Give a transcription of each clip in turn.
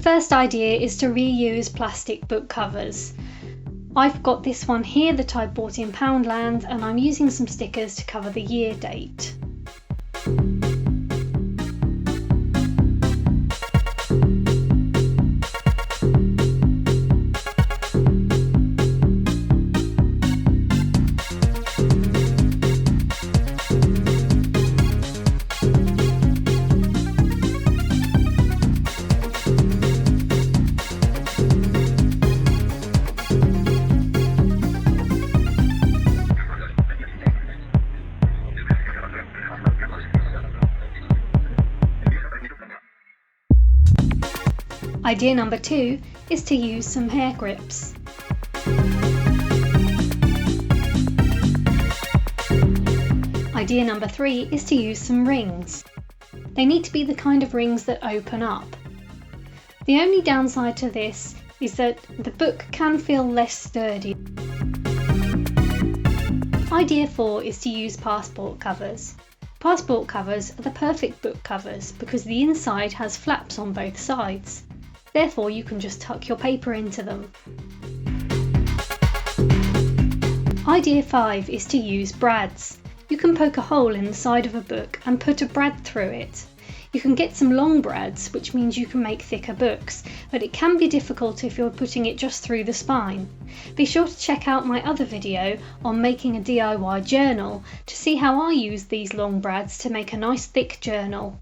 first idea is to reuse plastic book covers. I've got this one here that I bought in Poundland, and I'm using some stickers to cover the year date. Idea number 2 is to use some hair grips. Idea number 3 is to use some rings. They need to be the kind of rings that open up. The only downside to this is that the book can feel less sturdy. Idea 4 is to use passport covers. Passport covers are the perfect book covers because the inside has flaps on both sides. Therefore, you can just tuck your paper into them. Idea 5 is to use brads. You can poke a hole in the side of a book and put a brad through it. You can get some long brads, which means you can make thicker books, but it can be difficult if you're putting it just through the spine. Be sure to check out my other video on making a DIY journal to see how I use these long brads to make a nice thick journal.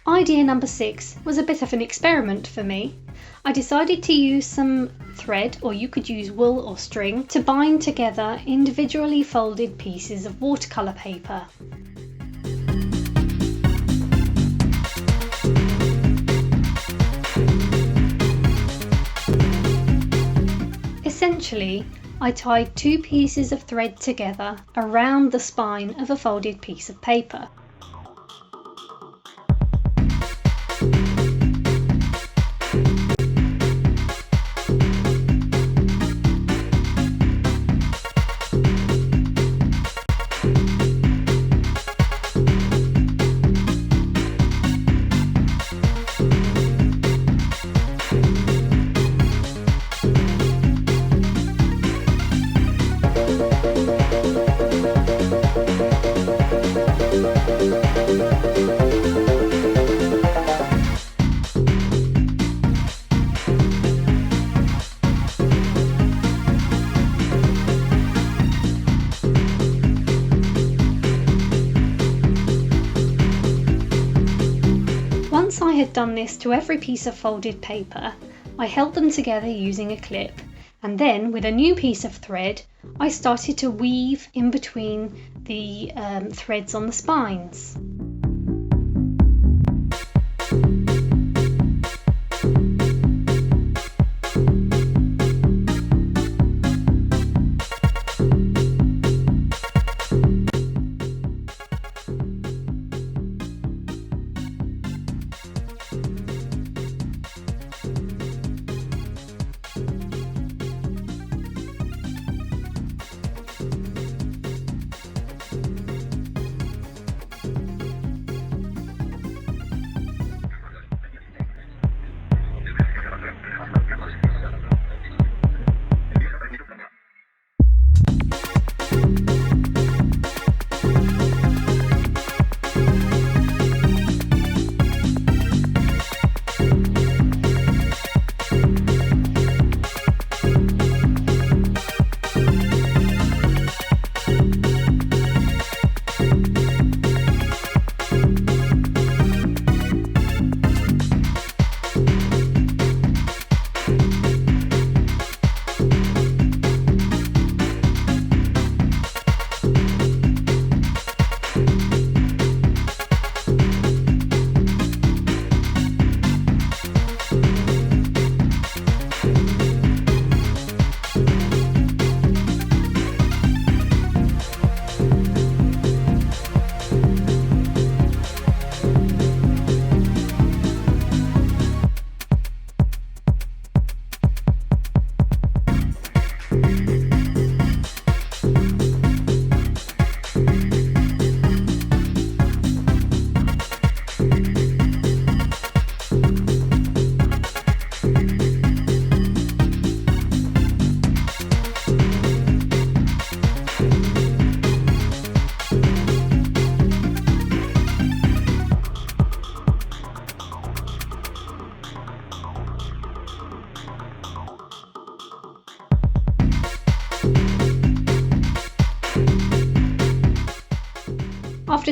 Idea number 6 was a bit of an experiment for me. I decided to use some thread, or you could use wool or string, to bind together individually folded pieces of watercolour paper. Essentially, I tied 2 pieces of thread together around the spine of a folded piece of paper. Once I had done this to every piece of folded paper, I held them together using a clip, and then with a new piece of thread I started to weave in between the threads on the spines.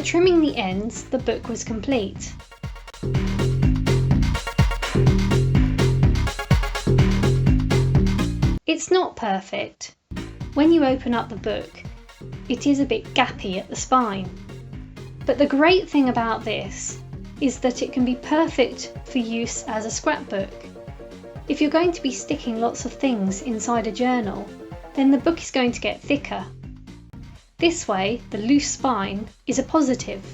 After trimming the ends, the book was complete. It's not perfect. When you open up the book, it is a bit gappy at the spine. But the great thing about this is that it can be perfect for use as a scrapbook. If you're going to be sticking lots of things inside a journal, then the book is going to get thicker. This way, the loose spine is a positive.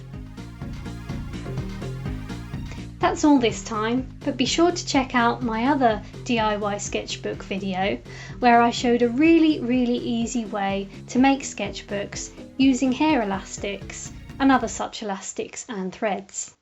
That's all this time, but be sure to check out my other DIY sketchbook video where I showed a really easy way to make sketchbooks using hair elastics and other such elastics and threads.